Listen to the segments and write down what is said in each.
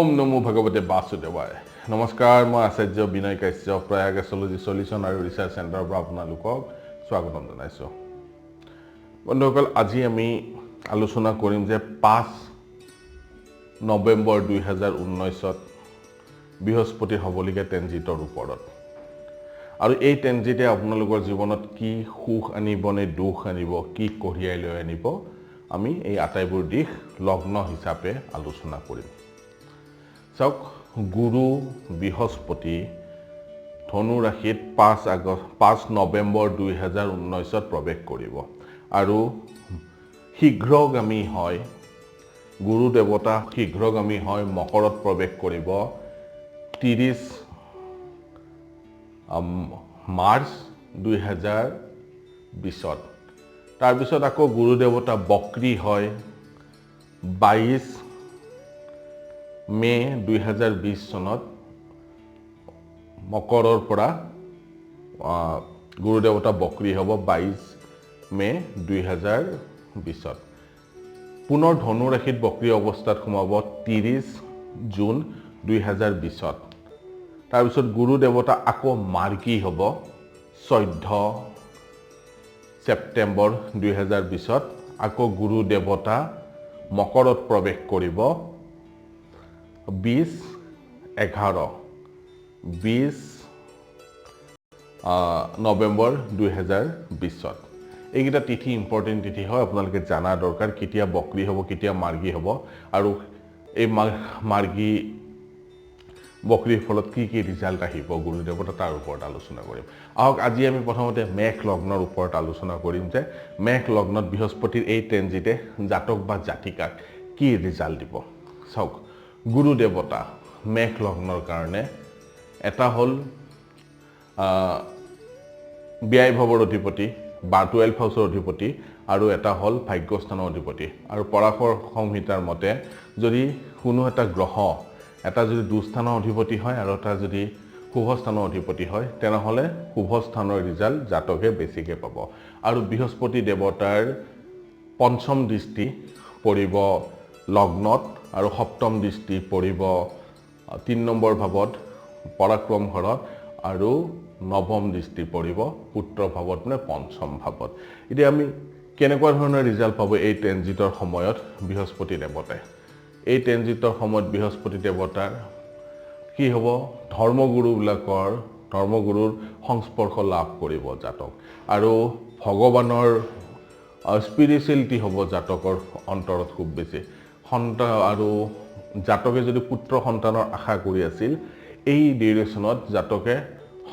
ওম নমো ভগৱতে বাসুদেৱায় নমস্কাৰ মই আচাৰ্য বিনয় Kashyap Prayag astrology solution আৰু ৰিচাৰ্চ চেণ্টাৰৰ পৰা আপোনালোকক স্বাগতম জনাইছোঁ বন্ধুসকল আজি আমি আলোচনা কৰিম যে 5 নৱেম্বৰ 2019ত বৃহস্পতিৰ হ'বলগীয়া ট্ৰেনজিটৰ ওপৰত আৰু এই ট্ৰেনজিটে আপোনালোকৰ জীৱনত কি সুখ আনিব নে দুখ আনিব কি কঢ়িয়াই লৈ আনিব আমি এই আটাইবোৰ দিশ লগ্ন হিচাপে আলোচনা কৰিম চাওক গুৰু বৃহস্পতি ধনু ৰাশিত 5 নৱেম্বৰ 2019ত প্ৰৱেশ কৰিব আৰু শীঘ্ৰগামী হয় গুৰু দেৱতা শীঘ্ৰগামী হয় মকৰত প্ৰৱেশ কৰিব 30 মাৰ্চ 2020ত তাৰ পিছত আকৌ গুৰু দেৱতা বক্ৰী হয় 22 মে 2020 চনত মকৰৰ পৰা গুৰু দেৱতা বক্ৰী হ'ব 22 মে 2020ত পুনৰ ধনু ৰাশিত বক্ৰী অৱস্থাত সোমাব 30 জুন 2020ত তাৰ পিছত গুৰু দেৱতা আকৌ মাৰ্গী হ'ব 14 ছেপ্টেম্বৰ 2020ত আকৌ গুৰু দেৱতা মকৰত প্ৰৱেশ কৰিব 20 নৱেম্বৰ 2020ত এইকেইটা তিথি ইম্পৰ্টেণ্ট তিথি হয় আপোনালোকে জানা দৰকাৰ কেতিয়া বক্ৰী হ'ব কেতিয়া মাৰ্গী হ'ব আৰু এই মাৰ্গী বক্ৰীৰ ফলত কি ৰিজাল্ট আহিব গুৰু দেৱতা তাৰ ওপৰত আলোচনা কৰিম আহক আজি আমি প্ৰথমতে মেঘ লগ্নৰ ওপৰত আলোচনা কৰিম যে মেঘ লগ্নত বৃহস্পতিৰ এই ট্ৰেনজিটে জাতক বা জাতিকাক কি ৰিজাল্ট দিব চাওক গুৰু দেৱতা মেঘ লগ্নৰ কাৰণে এটা হ'ল ব্যয় ভাৱৰ অধিপতি বা 12 হাউচৰ অধিপতি আৰু এটা হ'ল ভাগ্যস্থানৰ অধিপতি আৰু পৰাশৰ সংহিতাৰ মতে যদি কোনো এটা গ্ৰহ এটা যদি দুস্থানৰ অধিপতি হয় আৰু এটা যদি শুভস্থানৰ অধিপতি হয় তেনেহ'লে শুভস্থানৰ ৰিজাল্ট জাতকে বেছিকৈ পাব আৰু বৃহস্পতি দেৱতাৰ পঞ্চম দৃষ্টি পৰিব লগ্নত আৰু সপ্তম দৃষ্টি পৰিব 3 নম্বৰ ভাৱত পৰাক্ৰম ঘৰত আৰু নৱম দৃষ্টি পৰিব পুত্ৰ ভাৱত মানে পঞ্চম ভাৱত এতিয়া আমি কেনেকুৱা ধৰণৰ ৰিজাল্ট পাব এই ট্ৰেনজিটৰ সময়ত বৃহস্পতি দেৱতাই এই ট্ৰেনজিটৰ সময়ত বৃহস্পতি দেৱতাৰ কি হ'ব ধৰ্মগুৰুৰ সংস্পৰ্শ লাভ কৰিব জাতক আৰু ভগৱানৰ স্পিৰিচুৱেলিটি হ'ব জাতকৰ অন্তৰত খুব বেছি সন্তান আৰু জাতকে যদি পুত্ৰ সন্তানৰ আশা কৰি আছিল এই ডিউৰেশ্যনত জাতকে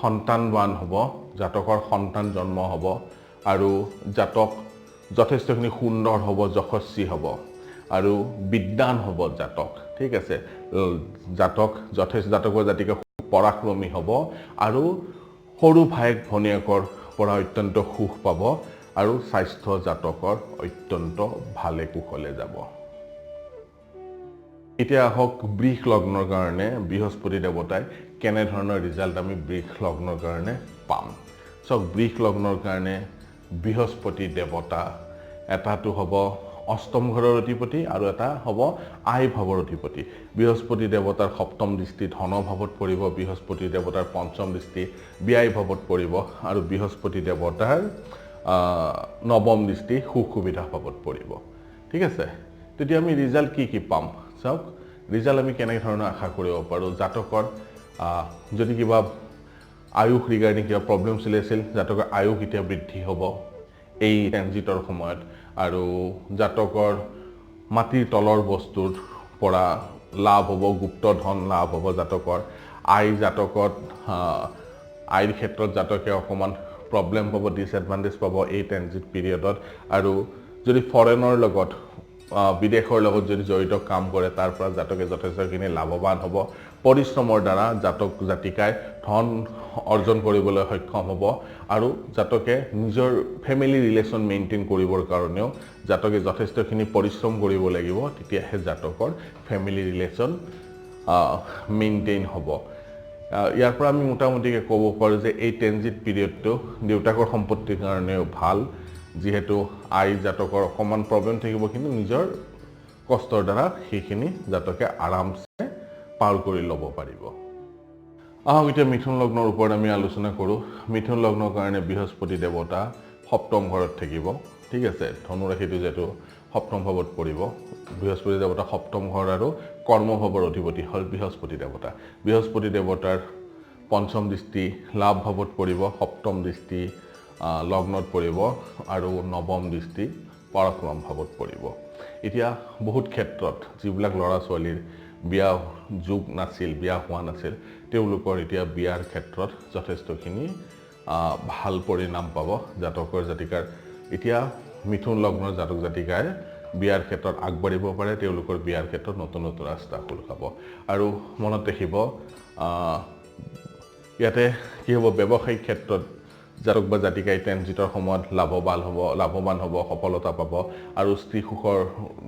সন্তানবান হ'ব জাতকৰ সন্তান জন্ম হ'ব আৰু জাতক যথেষ্টখিনি সুন্দৰ হ'ব যশস্বী হ'ব আৰু বিদ্যান হ'ব জাতক ঠিক আছে জাতকৰ জাতিকে পৰাক্ৰমী হ'ব আৰু সৰু ভায়েক ভনীয়েকৰ পৰা অত্যন্ত সুখ পাব আৰু স্বাস্থ্য জাতকৰ অত্যন্ত ভালে কুশলে যাব এতিয়া আহক বৃষ লগ্নৰ কাৰণে বৃহস্পতি দেৱতাই কেনেধৰণৰ ৰিজাল্ট আমি বৃষ লগ্নৰ কাৰণে পাম চাওক বৃষ লগ্নৰ কাৰণে বৃহস্পতি দেৱতা এটাটো হ'ব অষ্টম ঘৰৰ অধিপতি আৰু এটা হ'ব আই ভাৱৰ অধিপতি বৃহস্পতি দেৱতাৰ সপ্তম দৃষ্টি ধন ভাৱত পৰিব বৃহস্পতি দেৱতাৰ পঞ্চম দৃষ্টি ব্যয় ভাৱত পৰিব আৰু বৃহস্পতি দেৱতাৰ নৱম দৃষ্টি সুখ সুবিধা ভাৱত পৰিব ঠিক আছে তেতিয়া আমি ৰিজাল্ট কি পাম চাওক ৰিজাল্ট আমি কেনেধৰণৰ আশা কৰিব পাৰোঁ জাতকৰ যদি কিবা আয়ুস ৰিগাৰ্ডিং কিবা প্ৰব্লেম চলি আছিল জাতকৰ আয়ুস এতিয়া বৃদ্ধি হ'ব এই ট্ৰেনজিটৰ সময়ত আৰু জাতকৰ মাটিৰ তলৰ বস্তুৰ পৰা লাভ হ'ব গুপ্ত ধন লাভ হ'ব জাতকৰ জাতকত আইৰ ক্ষেত্ৰত জাতকে অকণমান প্ৰব্লেম পাব ডিছএডভান্টেজ পাব এই ট্ৰেনজিট পিৰিয়ডত আৰু যদি ফৰেনৰ লগত বিদেশৰ লগত যদি জড়িত কাম কৰে তাৰ পৰা জাতকে যথেষ্টখিনি লাভৱান হ'ব পৰিশ্ৰমৰ দ্বাৰা জাতক জাতিকাই ধন অৰ্জন কৰিবলৈ সক্ষম হ'ব আৰু জাতকে নিজৰ ফেমিলি ৰিলেশ্যন মেইনটেইন কৰিবৰ কাৰণেও জাতকে যথেষ্টখিনি পৰিশ্ৰম কৰিব লাগিব তেতিয়াহে জাতকৰ ফেমিলি ৰিলেশ্যন মেইনটেইন হ'ব ইয়াৰ পৰা আমি মোটামুটিকৈ ক'ব পাৰোঁ যে এই ট্ৰেনজিট পিৰিয়ডটো দেউতাকৰ সম্পত্তিৰ কাৰণেও ভাল যিহেতু আই জাতকৰ অকণমান প্ৰব্লেম থাকিব কিন্তু নিজৰ কষ্টৰ দ্বাৰা সেইখিনি জাতকে আৰামছে পাৰ কৰি ল'ব পাৰিব আহক এতিয়া মিথুন লগ্নৰ ওপৰত আমি আলোচনা কৰোঁ মিথুন লগ্নৰ কাৰণে বৃহস্পতি দেৱতা সপ্তম ঘৰত থাকিব ঠিক আছে ধনু ৰাশিটো যেটো সপ্তম ভাৱত পৰিব বৃহস্পতি দেৱতা সপ্তম ঘৰ আৰু কৰ্মভাৱৰ অধিপতি হল বৃহস্পতি দেৱতাৰ পঞ্চম দৃষ্টি লাভ ভাৱত পৰিব সপ্তম দৃষ্টি লগ্নত পৰিব আৰু নৱম দৃষ্টি পৰাক্ৰম ভাৱত পৰিব এতিয়া বহুত ক্ষেত্ৰত যিবিলাক ল'ৰা ছোৱালীৰ বিয়া যোগ নাছিল বিয়া হোৱা নাছিল তেওঁলোকৰ এতিয়া বিয়াৰ ক্ষেত্ৰত যথেষ্টখিনি ভাল পৰিণাম পাব জাতকৰ জাতিকাৰ এতিয়া মিথুন লগ্নৰ জাতক জাতিকাই বিয়াৰ ক্ষেত্ৰত আগবাঢ়িব পাৰে তেওঁলোকৰ বিয়াৰ ক্ষেত্ৰত নতুন নতুন ৰাস্তা খোল খাব আৰু মনত ৰাখিব ইয়াতে কি হ'ব ব্যৱসায়িক ক্ষেত্ৰত জাতক বা জাতিকাই ট্ৰেনজিটৰ সময়ত লাভৱান হ'ব সফলতা পাব আৰু স্ত্ৰী সুখৰ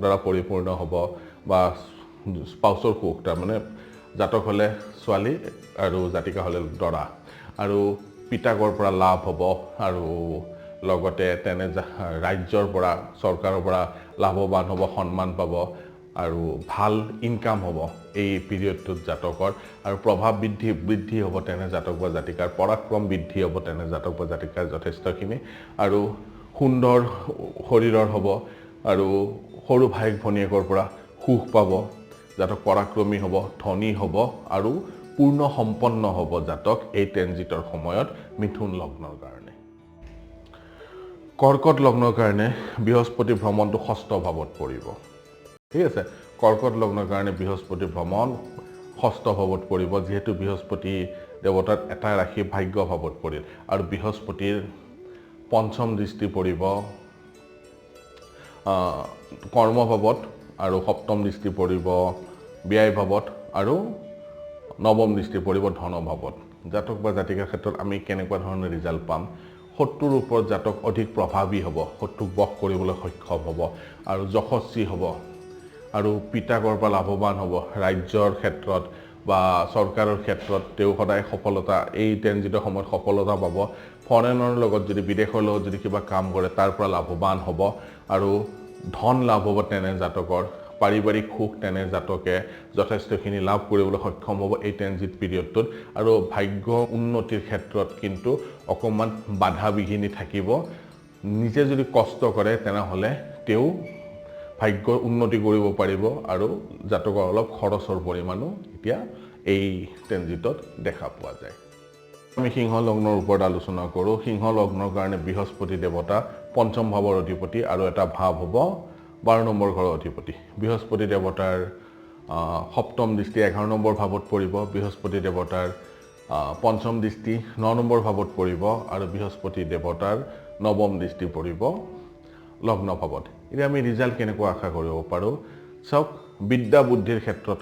দ্বাৰা পৰিপূৰ্ণ হ'ব বা স্পাউচৰ সুখ তাৰমানে জাতক হ'লে ছোৱালী আৰু জাতিকা হ'লে দৰা আৰু পিতাকৰ পৰা লাভ হ'ব আৰু লগতে তেনে ৰাজ্যৰ পৰা চৰকাৰৰ পৰা লাভৱান হ'ব সন্মান পাব আৰু ভাল ইনকাম হ'ব এই পিৰিয়ডটোত জাতকৰ আৰু প্ৰভাৱ বৃদ্ধি হ'ব তেনে জাতক বা জাতিকাৰ পৰাক্ৰম বৃদ্ধি হ'ব তেনে জাতক বা জাতিকাৰ যথেষ্টখিনি আৰু সুন্দৰ শৰীৰৰ হ'ব আৰু সৰু ভাইক ভনীয়েকৰ পৰা সুখ পাব জাতক পৰাক্ৰমী হ'ব ধনী হ'ব আৰু পূৰ্ণ সম্পন্ন হ'ব জাতক এই ট্ৰেনজিটৰ সময়ত মিথুন লগ্নৰ কাৰণে কৰ্কট লগ্নৰ কাৰণে বৃহস্পতি ভ্ৰমণটো ষষ্ঠ ভাৱত পৰিব ঠিক আছে কৰ্কট লগ্নৰ কাৰণে বৃহস্পতি ভ্ৰমণ ষষ্ঠ ভাৱত পৰিব যেহেতু বৃহস্পতি দেৱতাৰ এটা ৰাশি ভাগ্য ভাৱত পৰিল আৰু বৃহস্পতিৰ পঞ্চম দৃষ্টি পৰিব কৰ্ম ভাৱত আৰু সপ্তম দৃষ্টি পৰিব ব্যয় ভাৱত আৰু নৱম দৃষ্টি পৰিব ধন ভাৱত জাতক বা জাতিকাৰ ক্ষেত্ৰত আমি কেনেকুৱা ধৰণৰ ৰিজাল্ট পাম শত্ৰুৰ ওপৰত জাতক অধিক প্ৰভাৱী হ'ব শত্ৰুক বশ কৰিবলৈ সক্ষম হ'ব আৰু যশস্বী হ'ব আৰু পিতাকৰ পৰা লাভৱান হ'ব ৰাজ্যৰ ক্ষেত্ৰত বা চৰকাৰৰ ক্ষেত্ৰত তেওঁ সদায় সফলতা এই ট্ৰেনজিটৰ সময়ত সফলতা পাব ফৰেনৰ লগত যদি বিদেশৰ লগত যদি কিবা কাম কৰে তাৰ পৰা লাভৱান হ'ব আৰু ধন লাভ হ'ব তেনে জাতকৰ পাৰিবাৰিক সুখ তেনে জাতকে যথেষ্টখিনি লাভ কৰিবলৈ সক্ষম হ'ব এই ট্ৰেনজিট পিৰিয়ডটোত আৰু ভাগ্য উন্নতিৰ ক্ষেত্ৰত কিন্তু অকমান বাধা বিঘিনি থাকিব নিজে যদি কষ্ট কৰে তেনেহলে তেওঁ ভাগ্যৰ উন্নতি কৰিব পাৰিব আৰু জাতকৰ অলপ খৰচৰ পৰিমাণো এতিয়া এই ট্ৰেনজিটত দেখা পোৱা যায় আমি সিংহ লগ্নৰ ওপৰত আলোচনা কৰোঁ সিংহ লগ্নৰ কাৰণে বৃহস্পতি দেৱতা পঞ্চম ভাৱৰ অধিপতি আৰু এটা ভাৱ হ'ব 12 নম্বৰ ঘৰৰ অধিপতি বৃহস্পতি দেৱতাৰ সপ্তম দৃষ্টি 11 নম্বৰ ভাৱত পৰিব বৃহস্পতি দেৱতাৰ পঞ্চম দৃষ্টি 9 নম্বৰ ভাৱত পৰিব আৰু বৃহস্পতি দেৱতাৰ নৱম দৃষ্টি পৰিব লগ্ন ভাৱত এতিয়া আমি ৰিজাল্ট কেনেকুৱা আশা কৰিব পাৰোঁ চাওক বিদ্যা বুদ্ধিৰ ক্ষেত্ৰত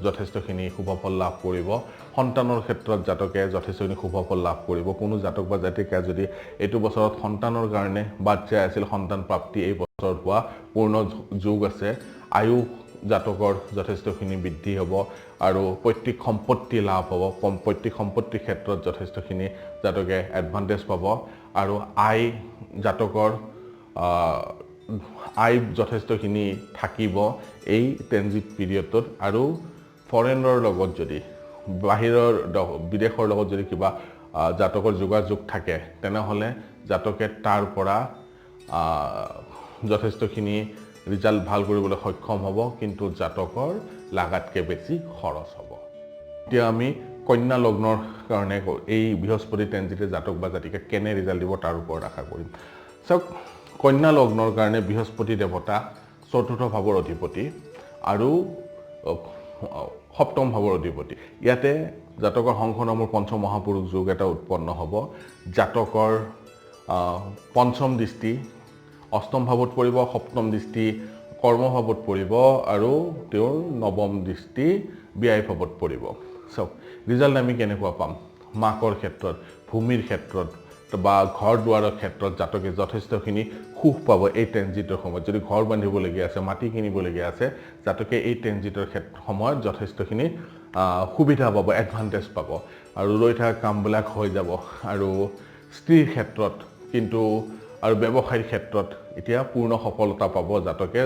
যথেষ্টখিনি শুভফল লাভ কৰিব সন্তানৰ ক্ষেত্ৰত জাতকে যথেষ্টখিনি শুভফল লাভ কৰিব কোনো জাতক বা জাতিকা যদি এইটো বছৰত সন্তানৰ কাৰণে বাট চাই আছিল সন্তান প্ৰাপ্তি এই বছৰত হোৱা পূৰ্ণ যোগ আছে আয়ু জাতকৰ যথেষ্টখিনি বৃদ্ধি হ'ব আৰু পৈতৃক সম্পত্তি লাভ হ'ব পৈতৃক সম্পত্তিৰ ক্ষেত্ৰত যথেষ্টখিনি জাতকে এডভান্টেজ পাব আৰু আয় জাতকৰ আয় যথেষ্টখিনি থাকিব এই ট্ৰেনজিট পিৰিয়ডত আৰু ফৰেনৰ লগত যদি বাহিৰৰ বিদেশৰ লগত যদি কিবা জাতকৰ যোগাযোগ থাকে তেনেহলে জাতকে তাৰ পৰা যথেষ্টখিনি ৰিজাল্ট ভাল কৰিবলৈ সক্ষম হ'ব কিন্তু জাতকৰ লাগাতকৈ বেছি খৰচ হ'ব এতিয়া আমি কন্যা লগ্নৰ কাৰণে এই বৃহস্পতি ট্ৰেনজিটে জাতক বা জাতিকে কেনে ৰিজাল্ট দিব তাৰ ওপৰত আশা কৰিম চাওক কন্যা লগ্নৰ কাৰণে বৃহস্পতি দেৱতা চতুৰ্থ ভাৱৰ অধিপতি আৰু সপ্তম ভাৱৰ অধিপতি ইয়াতে জাতকৰ শংখ নামৰ পঞ্চম মহাপুৰুষ যোগ এটা উৎপন্ন হ'ব জাতকৰ পঞ্চম দৃষ্টি অষ্টম ভাৱত পৰিব সপ্তম দৃষ্টি কৰ্ম ভাৱত পৰিব আৰু তেওঁৰ নৱম দৃষ্টি ব্যয় ভাৱত পৰিব চাওক ৰিজাল্ট আমি কেনেকুৱা পাম মাকৰ ক্ষেত্ৰত ভূমিৰ ক্ষেত্ৰত বা ঘৰ দুৱাৰৰ ক্ষেত্ৰত জাতকে যথেষ্টখিনি সুখ পাব এই ট্ৰেনজিটৰ সময়ত যদি ঘৰ বান্ধিবলগীয়া আছে মাটি কিনিবলগীয়া আছে জাতকে এই ট্ৰেনজিটৰ সময়ত যথেষ্টখিনি সুবিধা পাব এডভান্টেজ পাব আৰু ৰৈ থকা কামবিলাক হৈ যাব আৰু স্ত্ৰীৰ ক্ষেত্ৰত কিন্তু আৰু ব্যৱসায়িক ক্ষেত্ৰত এতিয়া পূৰ্ণ সফলতা পাব জাতকে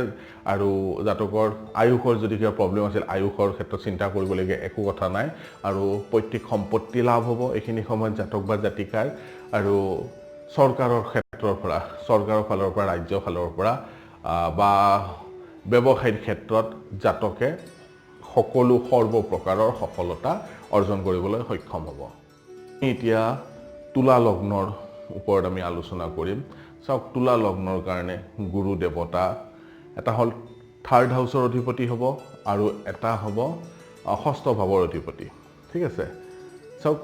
আৰু জাতকৰ আয়ুষৰ যদি কিবা প্ৰব্লেম আছিল আয়ুষৰ ক্ষেত্ৰত চিন্তা কৰিবলগীয়া একো কথা নাই আৰু পৈতৃক সম্পত্তি লাভ হ'ব এইখিনি সময়ত জাতক বা জাতিকাৰ আৰু চৰকাৰৰ ক্ষেত্ৰৰ পৰা চৰকাৰৰ ফালৰ পৰা ৰাজ্যৰ ফালৰ পৰা বা ব্যৱসায়িক ক্ষেত্ৰত জাতকে সকলো সৰ্বপ্ৰকাৰৰ সফলতা অৰ্জন কৰিবলৈ সক্ষম হ'ব এতিয়া তুলা লগ্নৰ ওপৰত আমি আলোচনা কৰিম চাওক তুলা লগ্নৰ কাৰণে গুৰু দেৱতা এটা হ'ল থাৰ্ড হাউচৰ অধিপতি হ'ব আৰু এটা হ'ব ষষ্ঠ ভাৱৰ অধিপতি ঠিক আছে চাওক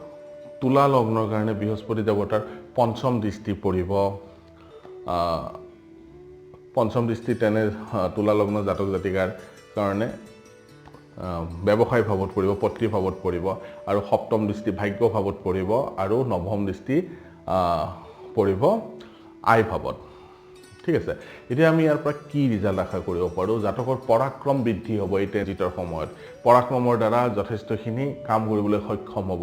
তুলা লগ্নৰ কাৰণে বৃহস্পতি দেৱতাৰ পঞ্চম দৃষ্টি পৰিব পঞ্চম দৃষ্টি তেনে তুলা লগ্নৰ জাতক জাতিকাৰ কাৰণে ব্যৱসায় ভাৱত পৰিব পত্নী ভাৱত পৰিব আৰু সপ্তম দৃষ্টি ভাগ্য ভাৱত পৰিব আৰু নৱম দৃষ্টি পৰিব আই ভাৱত ঠিক আছে এতিয়া আমি ইয়াৰ পৰা কি ৰিজাল্ট আশা কৰিব পাৰোঁ জাতকৰ পৰাক্ৰম বৃদ্ধি হ'ব এই ট্ৰেনজিটৰ সময়ত পৰাক্ৰমৰ দ্বাৰা যথেষ্টখিনি কাম কৰিবলৈ সক্ষম হ'ব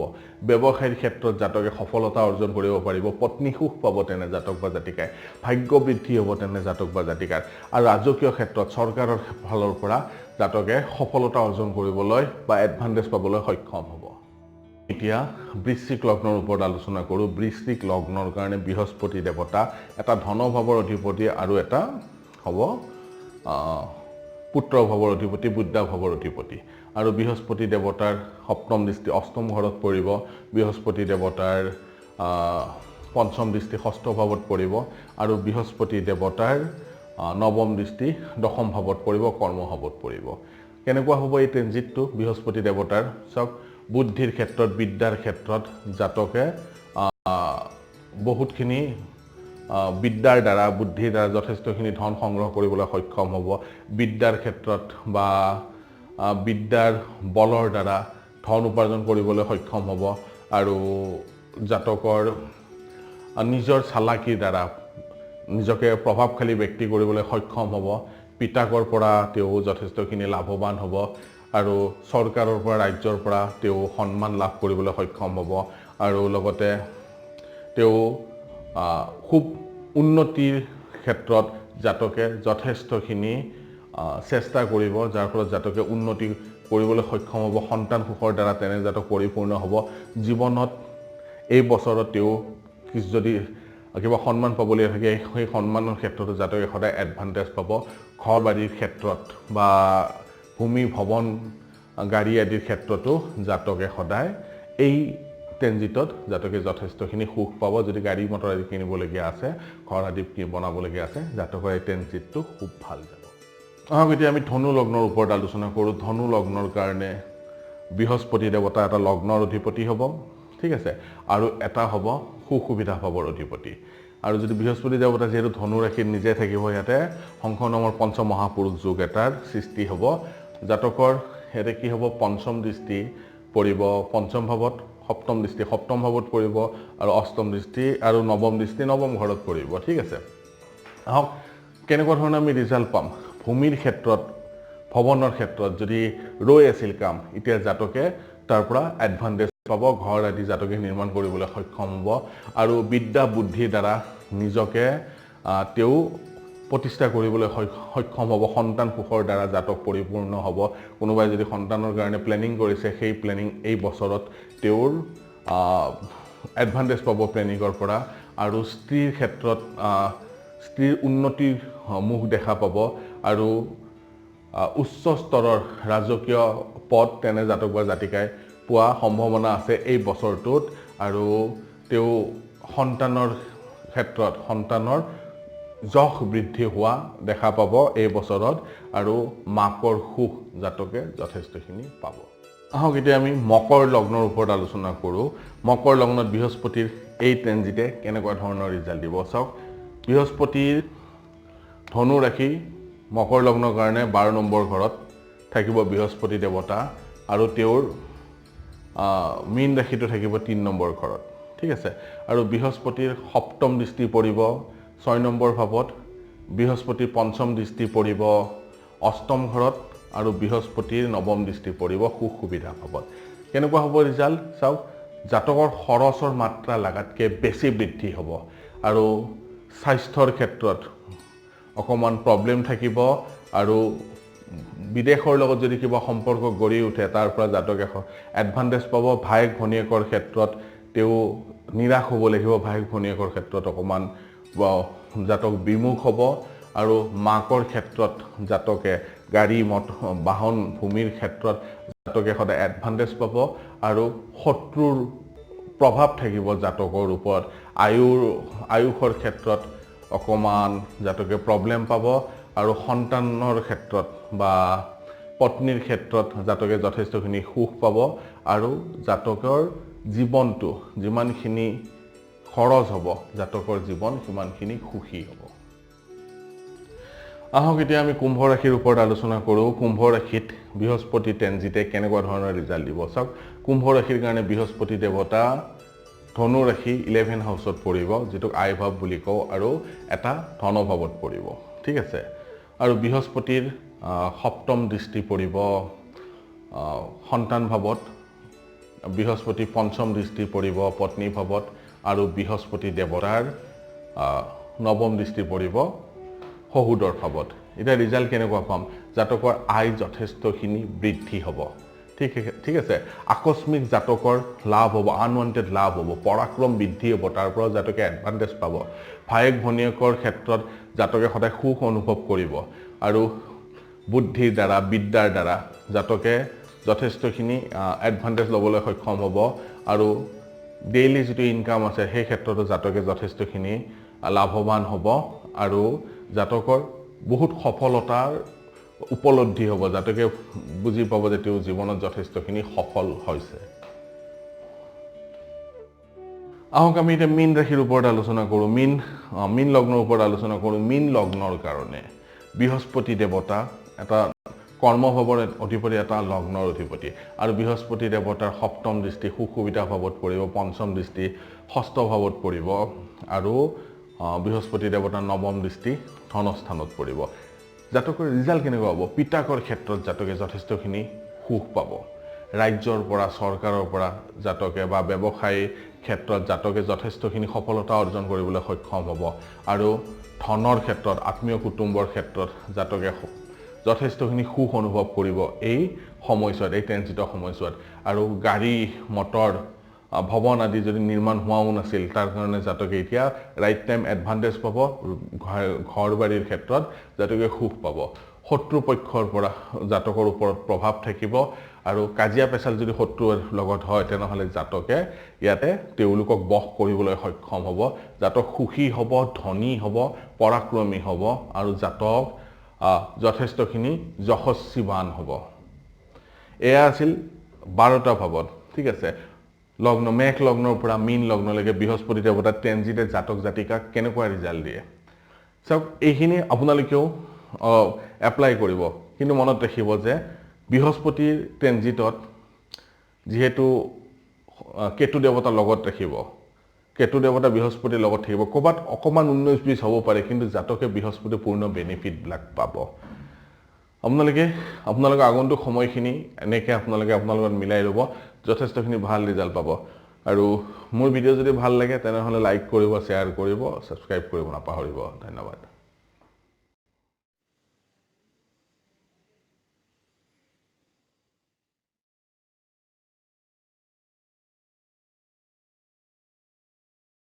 ব্যৱসায়িক ক্ষেত্ৰত জাতকে সফলতা অৰ্জন কৰিব পাৰিব পত্নী সুখ পাব তেনে জাতক বা জাতিকাই ভাগ্য বৃদ্ধি হ'ব তেনে জাতক বা জাতিকাৰ আৰু ৰাজকীয় ক্ষেত্ৰত চৰকাৰৰ ফালৰ পৰা জাতকে সফলতা অৰ্জন কৰিবলৈ বা এডভান্টেজ পাবলৈ সক্ষম হ'ব এতিয়া বৃশ্চিক লগ্নৰ ওপৰত আলোচনা কৰোঁ বৃশ্চিক লগ্নৰ কাৰণে বৃহস্পতি দেৱতা এটা ধনভাৱৰ অধিপতি আৰু এটা হ'ব পুত্ৰ ভাৱৰ অধিপতি বুদ্ধা ভাৱৰ অধিপতি আৰু বৃহস্পতি দেৱতাৰ সপ্তম দৃষ্টি অষ্টম ঘৰত পৰিব বৃহস্পতি দেৱতাৰ পঞ্চম দৃষ্টি ষষ্ঠ ভাৱত পৰিব আৰু বৃহস্পতি দেৱতাৰ নৱম দৃষ্টি দশম ভাৱত পৰিব কৰ্ম ভাৱত পৰিব কেনেকুৱা হ'ব এই ট্ৰেনজিটটো বৃহস্পতি দেৱতাৰ চাওক বুদ্ধিৰ ক্ষেত্ৰত বিদ্যাৰ ক্ষেত্ৰত জাতকে বহুতখিনি বিদ্যাৰ দ্বাৰা বুদ্ধিৰ দ্বাৰা যথেষ্টখিনি ধন সংগ্ৰহ কৰিবলৈ সক্ষম হ'ব বিদ্যাৰ ক্ষেত্ৰত বা বিদ্যাৰ বলৰ দ্বাৰা ধন উপাৰ্জন কৰিবলৈ সক্ষম হ'ব আৰু জাতকৰ নিজৰ চালাকিৰ দ্বাৰা নিজকে প্ৰভাৱশালী ব্যক্তি কৰিবলৈ সক্ষম হ'ব পিতাকৰ পৰা তেওঁ যথেষ্টখিনি লাভৱান হ'ব আৰু চৰকাৰৰ পৰা ৰাজ্যৰ পৰা তেওঁ সন্মান লাভ কৰিবলৈ সক্ষম হ'ব আৰু লগতে তেওঁ খুব উন্নতিৰ ক্ষেত্ৰত জাতকে যথেষ্টখিনি চেষ্টা কৰিব যাৰ ফলত জাতকে উন্নতি কৰিবলৈ সক্ষম হ'ব সন্তান সুখৰ দ্বাৰা তেনে জাতক পৰিপূৰ্ণ হ'ব জীৱনত এই বছৰত তেওঁ যদি কিবা সন্মান পাবলৈ থাকে সেই সন্মানৰ ক্ষেত্ৰতো জাতকে সদায় এডভান্টেজ পাব ঘৰ বাৰীৰ ক্ষেত্ৰত বা ভূমি ভৱন গাড়ী আদিৰ ক্ষেত্ৰতো জাতকে সদায় এই ট্ৰেনজিটত জাতকে যথেষ্টখিনি সুখ পাব যদি গাড়ী মটৰ আদি কিনিবলগীয়া আছে ঘৰ আদি বনাবলগীয়া আছে জাতকৰ এই ট্ৰেনজিটটো খুব ভাল যাব আহক এতিয়া আমি ধনু লগ্নৰ ওপৰত আলোচনা কৰোঁ ধনু লগ্নৰ কাৰণে বৃহস্পতি দেৱতা এটা লগ্নৰ অধিপতি হ'ব ঠিক আছে আৰু এটা হ'ব সুবিধা ভাৱৰ অধিপতি আৰু যদি বৃহস্পতি দেৱতা যিহেতু ধনু ৰাশিত নিজে থাকিব ইয়াতে শংখ নামৰ পঞ্চ মহাপুৰুষ যোগ এটাৰ সৃষ্টি হ'ব জাতকৰ ইয়াতে কি হ'ব পঞ্চম দৃষ্টি পৰিব পঞ্চম ভাৱত সপ্তম দৃষ্টি সপ্তম ভাৱত পৰিব আৰু অষ্টম দৃষ্টি আৰু নৱম দৃষ্টি নৱম ঘৰত পৰিব ঠিক আছে আহক কেনেকুৱা ধৰণৰ আমি ৰিজাল্ট পাম ভূমিৰ ক্ষেত্ৰত ভৱনৰ ক্ষেত্ৰত যদি ৰৈ আছিল কাম এতিয়া জাতকে তাৰ পৰা এডভান্টেজ পাব ঘৰ আদি জাতকে নিৰ্মাণ কৰিবলৈ সক্ষম হ'ব আৰু বিদ্যা বুদ্ধিৰ দ্বাৰা নিজকে তেওঁ প্ৰতিষ্ঠা কৰিবলৈ সক্ষম হ'ব সন্তান সুখৰ দ্বাৰা জাতক পৰিপূৰ্ণ হ'ব কোনোবাই যদি সন্তানৰ কাৰণে প্লেনিং কৰিছে সেই প্লেনিং এই বছৰত তেওঁৰ এডভান্টেজ পাব প্লেনিঙৰ পৰা আৰু স্ত্ৰীৰ ক্ষেত্ৰত স্ত্ৰীৰ উন্নতিৰ মুখ দেখা পাব আৰু উচ্চ স্তৰৰ ৰাজকীয় পদ তেনে জাতক বা জাতিকাই পোৱা সম্ভাৱনা আছে এই বছৰটোত আৰু তেওঁ সন্তানৰ ক্ষেত্ৰত সন্তানৰ যশ বৃদ্ধি হোৱা দেখা পাব এই বছৰত আৰু মাকৰ সুখ জাতকে যথেষ্টখিনি পাব আহক এতিয়া আমি মকৰ লগ্নৰ ওপৰত আলোচনা কৰোঁ মকৰ লগ্নত বৃহস্পতিৰ এই ট্ৰেনজিটে কেনেকুৱা ধৰণৰ ৰিজাল্ট দিব চাওক বৃহস্পতিৰ ধনু ৰাশি মকৰ লগ্নৰ কাৰণে 12 নম্বৰ ঘৰত থাকিব বৃহস্পতি দেৱতা আৰু তেওঁৰ মীন ৰাশিটো থাকিব 3 নম্বৰ ঘৰত ঠিক আছে আৰু বৃহস্পতিৰ সপ্তম দৃষ্টি পৰিব 6 নম্বৰ ভাৱত বৃহস্পতিৰ পঞ্চম দৃষ্টি পৰিব অষ্টম ঘৰত আৰু বৃহস্পতিৰ নৱম দৃষ্টি পৰিব সুবিধা ভাৱত কেনেকুৱা হ'ব ৰিজাল্ট চাওক জাতকৰ খৰচৰ মাত্ৰা লাগাতকৈ বেছি বৃদ্ধি হ'ব আৰু স্বাস্থ্যৰ ক্ষেত্ৰত অকমান প্ৰব্লেম থাকিব আৰু বিদেশৰ লগত যদি কিবা সম্পৰ্ক গঢ়ি উঠে তাৰ পৰা জাতকে এডভান্টেজ পাব ভাইক ভনিয়েকৰ ক্ষেত্ৰত তেও নিৰাশ হ'ব লাগিব ভাইক ভনিয়েকৰ ক্ষেত্ৰত অকমান জাতক বিমুখ হ'ব আৰু মাকৰ ক্ষেত্ৰত জাতকে গাড়ী বাহন ভূমিৰ ক্ষেত্ৰত জাতকে সদায় এডভান্টেজ পাব আৰু শত্ৰুৰ প্ৰভাৱ থাকিব জাতকৰ ওপৰত আয়ুষৰ ক্ষেত্ৰত অকমান জাতকে প্ৰব্লেম পাব আৰু সন্তানৰ ক্ষেত্ৰত বা পত্নীৰ ক্ষেত্ৰত জাতকে যথেষ্টখিনি সুখ পাব আৰু জাতকৰ জীৱনটো যিমানখিনি খৰচ হ'ব জাতকৰ জীৱন সিমানখিনি সুখী হ'ব আহক এতিয়া আমি কুম্ভ ৰাশিৰ ওপৰত আলোচনা কৰোঁ কুম্ভ ৰাশিত বৃহস্পতি ট্ৰেনজিটে কেনেকুৱা ধৰণৰ ৰিজাল্ট দিব চাওক কুম্ভ ৰাশিৰ কাৰণে বৃহস্পতি দেৱতা ধনু ৰাশি 11 হাউচত পৰিব যেটোক আয় ভাৱ বুলি কওঁ আৰু এটা ধন ভাৱত পৰিব ঠিক আছে আৰু বৃহস্পতিৰ সপ্তম দৃষ্টি পৰিব সন্তান ভাৱত বৃহস্পতি পঞ্চম দৃষ্টি পৰিব পত্নী ভাৱত আৰু বৃহস্পতি দেৱতাৰ নৱম দৃষ্টি পৰিব শহুদৰ ভাৱত এটা ৰিজাল্ট কেনেকুৱা পাম জাতকৰ আয় যথেষ্টখিনি বৃদ্ধি হ'ব ঠিক আছে আকস্মিক জাতকৰ লাভ হ'ব আনৱান্টেড লাভ হ'ব পৰাক্ৰম বৃদ্ধি হ'ব তাৰ পৰা জাতকে এডভান্টেজ পাব ভাইক ভনিয়েকৰ ক্ষেত্ৰত জাতকে সদায় সুখ অনুভৱ কৰিব আৰু বুদ্ধিৰ দ্বাৰা বিদ্যাৰ দ্বাৰা জাতকে যথেষ্টখিনি এডভান্টেজ ল'বলৈ সক্ষম হ'ব আৰু ডেইলি যিটো ইনকাম আছে সেই ক্ষেত্ৰতো জাতকে যথেষ্টখিনি লাভৱান হ'ব আৰু জাতকৰ বহুত সফলতাৰ উপলব্ধি হ'ব জাতকে বুজি পাব যে তেওঁ জীৱনত যথেষ্টখিনি সফল হৈছে আহক আমি এতিয়া মীন ৰাশিৰ ওপৰত আলোচনা কৰোঁ মীন লগ্নৰ ওপৰত আলোচনা কৰোঁ মীন লগ্নৰ কাৰণে বৃহস্পতি দেৱতা এটা কৰ্মভাৱৰ অধিপতি এটা লগ্নৰ অধিপতি আৰু বৃহস্পতি দেৱতাৰ সপ্তম দৃষ্টি সুবিধা ভাৱত পৰিব পঞ্চম দৃষ্টি ষষ্ঠ ভাৱত পৰিব আৰু বৃহস্পতি দেৱতাৰ নৱম দৃষ্টি ধনস্থানত পৰিব জাতকৰ ৰিজাল্ট কেনেকুৱা হ'ব পিতাকৰ ক্ষেত্ৰত জাতকে যথেষ্টখিনি সুখ পাব ৰাজ্যৰ পৰা চৰকাৰৰ পৰা জাতকে বা ব্যৱসায়ী ক্ষেত্ৰত জাতকে যথেষ্টখিনি সফলতা অৰ্জন কৰিবলৈ সক্ষম হ'ব আৰু ধনৰ ক্ষেত্ৰত আত্মীয় কুটুম্বৰ ক্ষেত্ৰত জাতকে যথেষ্টখিনি সুখ অনুভৱ কৰিব এই সময়ছোৱাত এই ট্ৰেনজিটৰ সময়ছোৱাত আৰু গাড়ী মটৰ ভৱন আদি যদি নিৰ্মাণ হোৱাও নাছিল তাৰ কাৰণে জাতকে এতিয়া ৰাইট টাইম এডভান্টেজ পাব ঘৰ বাৰীৰ ক্ষেত্ৰত জাতকে সুখ পাব শত্ৰু পক্ষৰ পৰা জাতকৰ ওপৰত প্ৰভাৱ থাকিব আৰু কাজিয়া পেচাল যদি শত্ৰুৰ লগত হয় তেনেহ'লে জাতকে ইয়াতে তেওঁলোকক বশ কৰিবলৈ সক্ষম হ'ব জাতক সুখী হ'ব ধনী হ'ব পৰাক্ৰমী হ'ব আৰু জাতক যথেষ্টখিনি যশস্বীবান হ'ব এয়া আছিল 12টা ভাৱত ঠিক আছে লগ্ন মেঘ লগ্নৰ পৰা মীন লগ্নলৈকে বৃহস্পতি দেৱতাৰ ট্ৰেনজিটে জাতক জাতিকাক কেনেকুৱা ৰিজাল্ট দিয়ে চাওক এইখিনি আপোনালোকেও এপ্লাই কৰিব কিন্তু মনত ৰাখিব যে বৃহস্পতিৰ ট্ৰেনজিটত যেহেতু কেতু দেৱতা লগত ৰাখিব কেতু দেৱতা বৃহস্পতিৰ লগত থাকিব ক'ৰবাত অকমান 19-20 হ'ব পাৰে কিন্তু জাতকে বৃহস্পতিৰ পূৰ্ণ বেনিফিটবিলাক পাব আপোনালোকে আগন্তুক সময়খিনি এনেকৈ আপোনালোকৰ মিলাই ল'ব যথেষ্টখিনি ভাল ৰিজাল্ট পাব আৰু মোৰ ভিডিঅ' যদি ভাল লাগে তেনেহ'লে লাইক কৰিব শ্বেয়াৰ কৰিব ছাবস্ক্ৰাইব কৰিব নাপাহৰিব ধন্যবাদ